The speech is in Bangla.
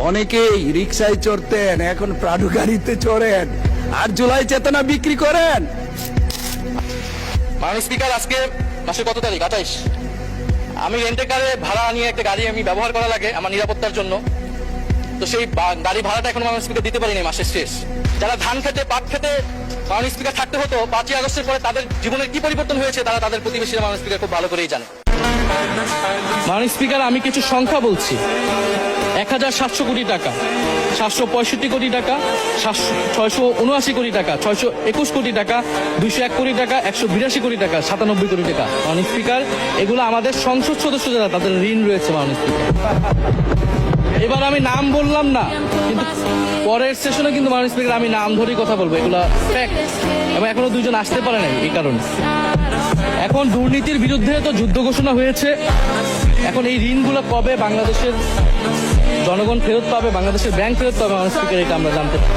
অনেকেই রিক্সায় চড়তেন, এখন প্রাডু গাড়িতে চড়েন আর জুলাই চেতনা বিক্রি করেন। মাননীয় স্পিকার, আজকে মাসের কত তারিখ? 28। আমি রেন্টে কারে ভাড়া নিয়ে একটা গাড়ি আমি ব্যবহার করা লাগে আমার নিরাপত্তার জন্য। তো সেই গাড়ি ভাড়াটা এখন মাননীয় স্পিকার দিতে পারিনি, মাসের শেষ। যারা ধান খেতে পাট খেতে মাননীয় স্পিকার থাকতে হতো, 5ই আগস্টের পরে তাদের জীবনের কি পরিবর্তন হয়েছে তারা তাদের প্রতিবেশীরা মাননীয় স্পিকার খুব ভালো করেই জানে। মাননীয় স্পিকার, আমি কিছু সংখ্যা বলছি। 1700 কোটি টাকা, 765 কোটি টাকা, 679 কোটি টাকা, 621 কোটি টাকা, 201 কোটি টাকা, 182 কোটি টাকা, 97 কোটি টাকা। মাননীয় স্পিকার, এগুলো আমাদের সংসদ সদস্য যারা তাদের ঋণ রয়েছে মাননীয় স্পিকার। এবার আমি নাম বললাম না, কিন্তু পরের সেশনে কিন্তু মাননীয় স্পিকার আমি নাম ধরেই কথা বলবো, এগুলা ফ্যাক্ট। এবং এখনো 2 জন আসতে পারে নাই এই কারণে। এখন দুর্নীতির বিরুদ্ধে তো যুদ্ধ ঘোষণা হয়েছে। এখন এই ঋণগুলো কবে বাংলাদেশের জনগণ ফেরত পাবে, বাংলাদেশের ব্যাংক ফেরত পাবে মাননীয় স্পিকার, এটা আমরা জানতে পারি।